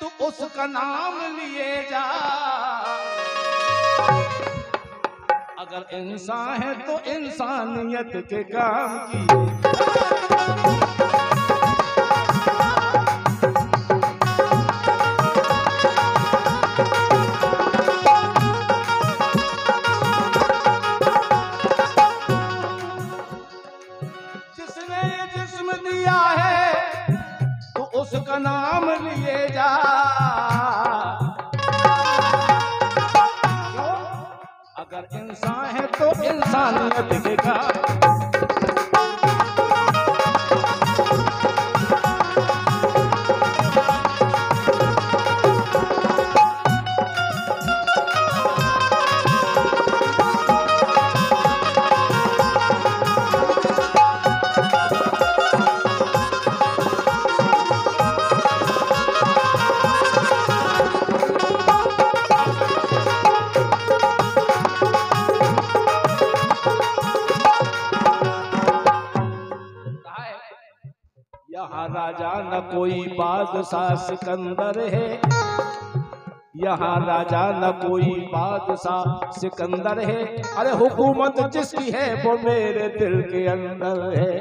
तो उसका नाम लिए जा। अगर इंसान है तो इंसानियत के काम किए। जिसने ये जिस्म दिया है तो उसका नाम लिए जा। क्यों? अगर इंसान है तो इंसानियत के काम। यहाँ राजा न कोई बादशाह सिकंदर है। यहाँ राजा न कोई बादशाह सिकंदर है। अरे हुकूमत जिसकी है वो मेरे दिल के अंदर है।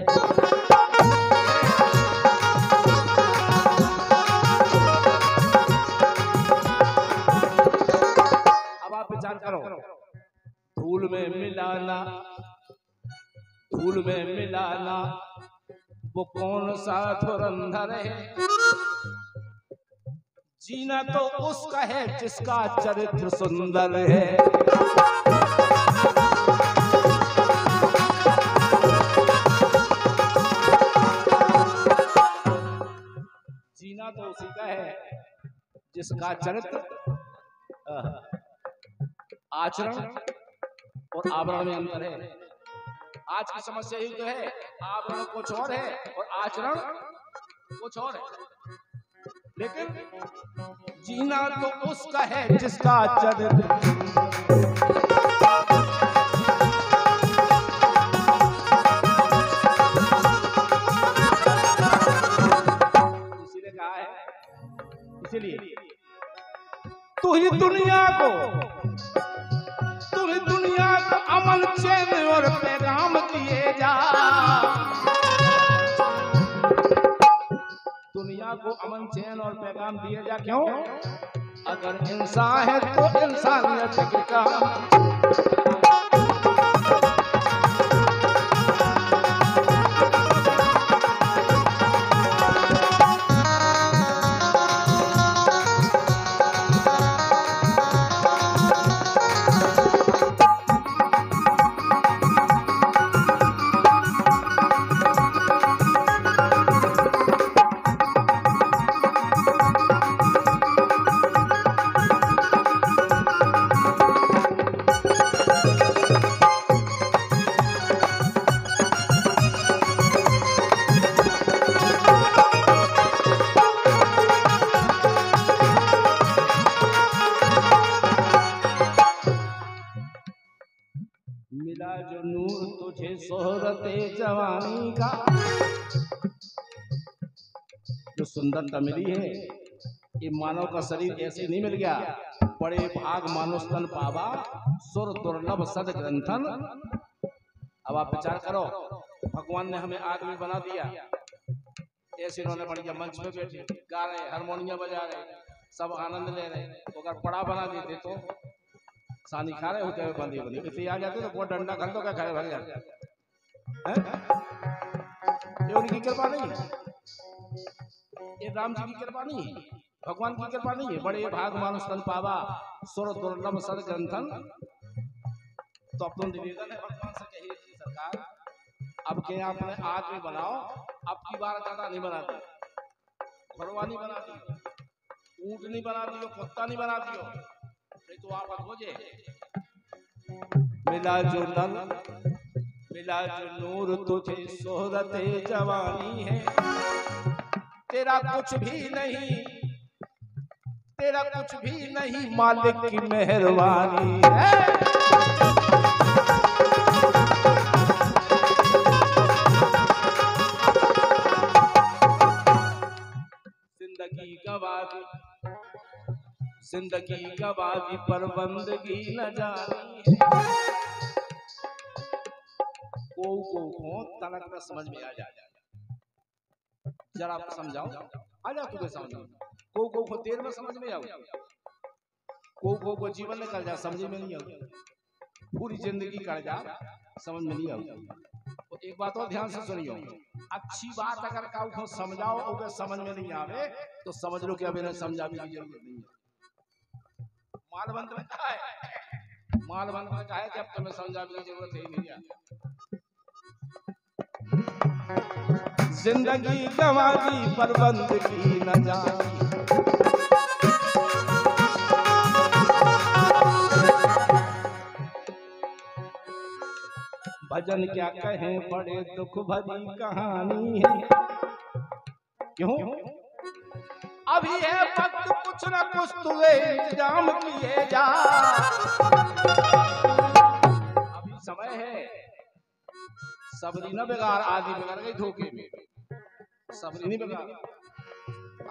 अब आप विचार करो, धूल में मिलाना, धूल में मिलाना वो कौन सा धुरंधर है। जीना तो उसका है जिसका चरित्र सुंदर है। जीना तो उसी का है जिसका चरित्र, आचरण और आवरण में अंतर है। आज की समस्या ही तो है, आवरण कुछ और है और आचरण कुछ और है। लेकिन जीना तो उसका है जिसका चरित्र। इसीलिए कहा है, इसीलिए तू ही दुनिया को अमन चैन और पैगाम दिए जा। दुनिया को अमन चैन और पैगाम दिए जा। क्यों? अगर इंसान है तो इंसानियत के काम। मिला जो नूर तुझे शोहरते जवानी का, जो सुंदरता मिली है ये मानव का शरीर ऐसे नहीं मिल गया। बड़े भाग मानुष तन पावा, सुर दुर्लभ सद ग्रंथन। अब आप विचार करो, भगवान ने हमें आदमी बना दिया, ऐसे इन्होंने बढ़िया मंच पे बैठे गा रहे, हारमोनियम बजा रहे, सब आनंद ले रहे। तो अगर पड़ा बना देते तो सानी खा रहे होते हुए बंदी बनी इसे आ जाते तो बहुत डंडा खा दो क्या खाए भाग जाते। ये उनकी कृपा नहीं, ये राम जी की कृपा नहीं, भगवान की कृपा नहीं है। बड़े भाग मानुष तन पावा, सुर दुर्लभ सद ग्रंथन। तो अपना निवेदन है भगवान से, कहिए सरकार अब के आपने आदमी बनाओ, अब की बार ज्यादा नहीं बनाते, भरवानी बना दी, ऊंट नहीं बना दियो, कुत्ता नहीं बना दियो, नहीं तो आप खोजे। मिला जो नल मिला जो नूर तुझे शोहरते जवानी है। तेरा कुछ भी नहीं, तेरा कुछ भी नहीं, मालिक की मेहरबानी है। जिंदगी गवा दी, जिंदगी गवादी पर बंदगी न जानी को तलक में समझ में आ जाए। जरा समझाओ, आ जा तुझे समझ को देर में समझ में आओ, को जीवन निकल जा समझ में नहीं आओ, पूरी जिंदगी कर जा समझ में नहीं आओ। तो एक बात और ध्यान से सुनियो, अच्छी बात अगर काउ समझाओ और समझ में नहीं आवे तो समझ लो कि अब इन्हें समझाने की जरूरत नहीं है। मालवंत में कहा है, मालवंत में कहा है कि अब तुम्हें समझाने की जरूरत ही नहीं है। जिंदगी गवादी पर बंदगी न जानी, भजन क्या कहें बड़े दुख भरी कहानी है। क्यों? अभी है वक्त कुछ न कुछ तुझे इंतजाम किए जा, अभी समय है। सबरी न बिगाड़, आदि बिगड़ गई धोखे में, सबरी नहीं बिगाड़,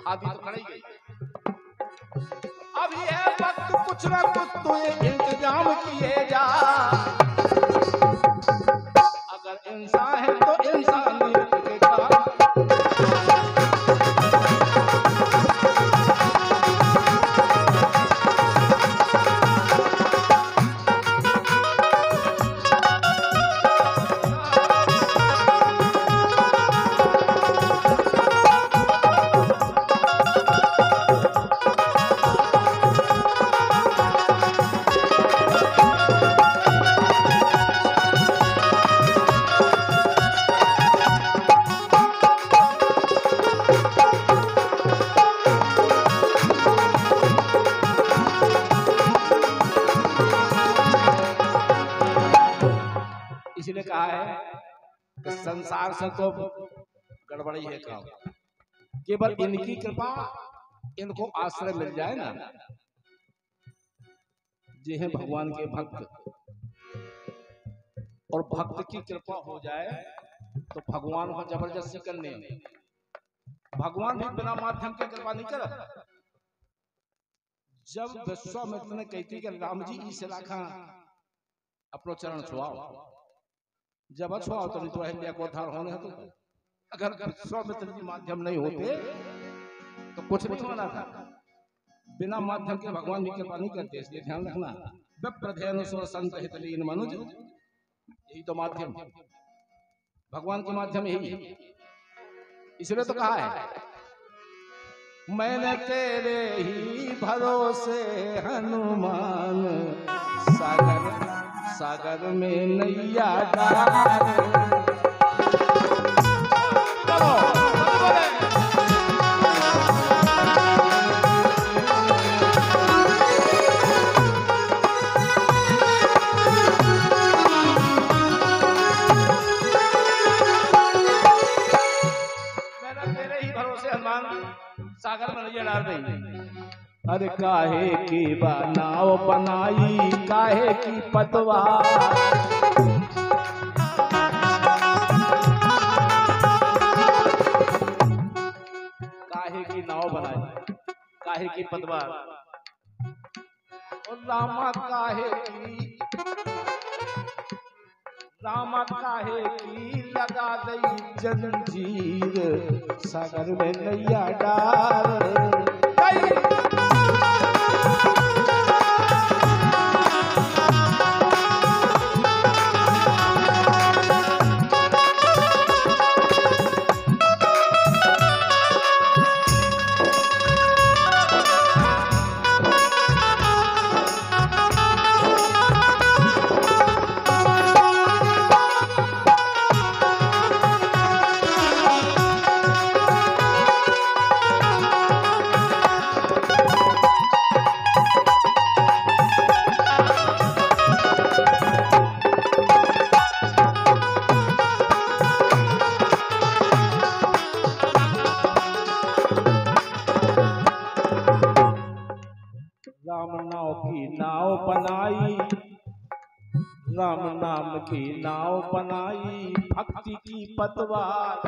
आदि तो खड़ी गई। अभी है वक्त कुछ न कुछ तुझे इंतजाम किए जा, अगर इंसान है तो इंसानियत के काम। इसलिए कहा है कि संसार से तो गड़बड़ी है काम, केवल इनकी कृपा, इनको आश्रय मिल जाए ना, जे हैं भगवान के भक्त, और भक्त की कृपा हो जाए तो भगवान को जबरदस्ती करने, भगवान भी बिना माध्यम के कृपा नहीं कर। जब विश्वामित्र ने कहती कि राम जी इसे लाखा अपनो चरण छुआओ, जब छुआओ तो नहीं तो अहिल्या को उद्धार होने तो, अगर विश्वामित्र जी माध्यम नहीं होते तो कुछ नहीं होना था। बिना माध्यम के भगवान भी कृपा नहीं करते, इसलिए ध्यान रखना। विप्रधेन सुर संत हित लीन मनुज, यही तो माध्यम, भगवान के माध्यम यही है। इसलिए तो कहा है मैंने तेरे ही भरोसे हनुमान, सागर सागर में नैया डाल। सागर में नैया डाल रही। अरे काहे की नाव बनाई, काहे की पतवार, काहे की नाव बनाई, काहे की पतवार, और रामा काहे की लगा दई जंजीर, सागर में नैया डाल। राम नाम की नाव बनाई, भक्ति की पतवार।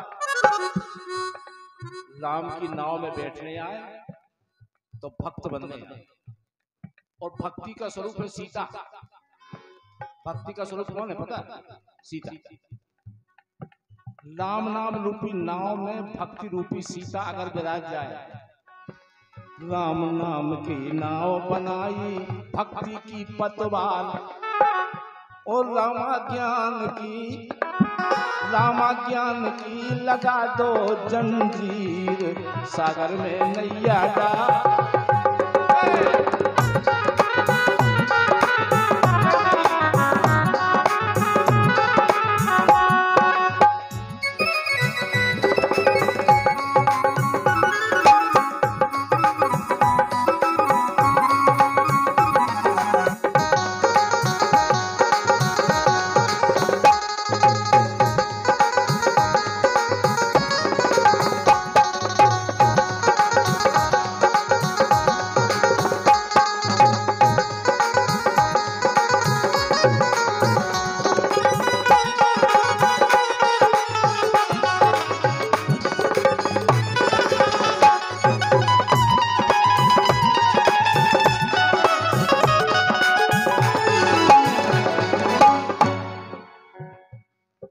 राम की नाव में बैठने आए तो भक्त बनने, और भक्ति का स्वरूप है सीता। भक्ति का स्वरूप कौन है पता है? सीता। राम नाम रूपी नाव में भक्ति रूपी सीता अगर विराज जाए, राम नाम की नाव बनाई भक्ति की पतवार, और रामा ज्ञान की लगा दो जंजीर, सागर में नैया डाल।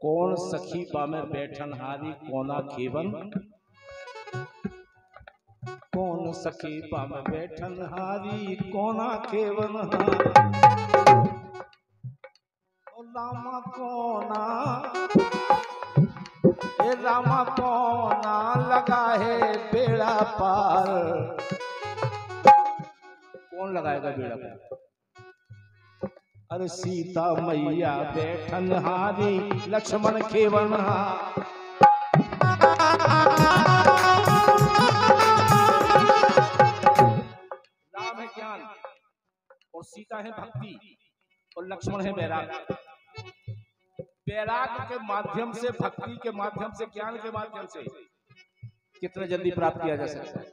कौन सखी बामे बैठन हारी कोना खेवन, कौन सखी बामे बैठन हारी कोना खेवन हारी, रामा कोना, ए रामा कोना लगा है बेड़ा पार। कौन लगाएगा बेड़ा पार? अरे सीता मैया बैठन हारी लक्ष्मण खेवन हारी। राम है ज्ञान और सीता है भक्ति और लक्ष्मण है वैराग। वैराग के माध्यम से, भक्ति के माध्यम से, ज्ञान के माध्यम से कितना जल्दी प्राप्त किया जा सकता है।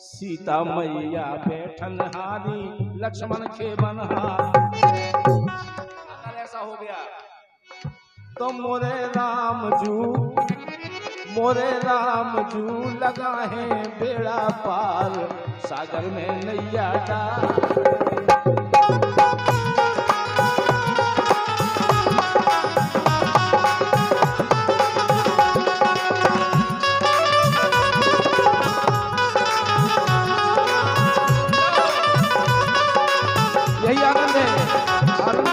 सीता मैया बैठन हारी लक्ष्मण खेवन हारी। अगर ऐसा हो गया तो मोरे राम जू लगा है बेड़ा पार, सागर में नैया डाल। यही आनंद है, आनंद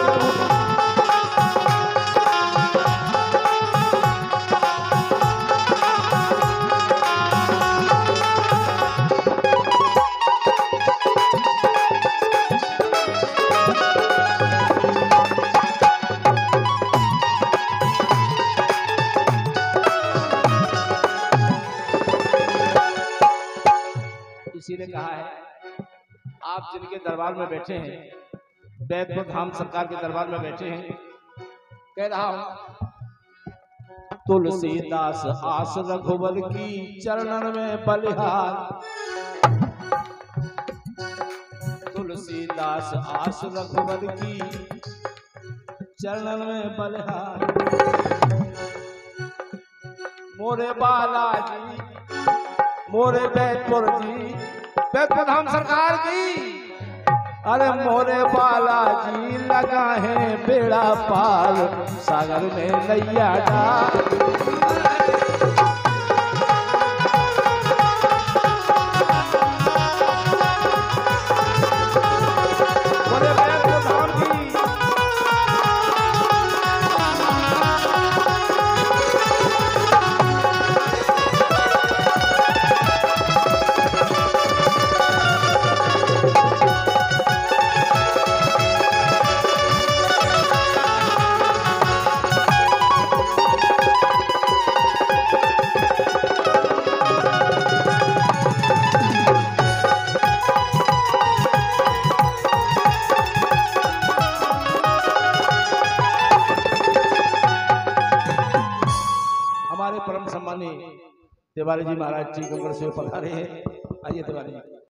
इसीलिए कहा है, आप जिनके दरबार में बैठे हैं, बैद्य धाम सरकार के दरबार में बैठे हैं, कह रहा हूं तुलसीदास आस रघुवर की चरणन में बलिहार। तुलसीदास आस रघुवर की चरणन में बलिहार। मोरे बालाजी, मोरे बैतपुर जी, बैद्य धाम सरकार की, अरे मोरे बालाजी लगा है बेड़ा पार, सागर में नैया डाल। हमारे परम सम्मानी तिवारी जी महाराज जी गंगड़ से पधारे हैं। आइए तिवारी जी।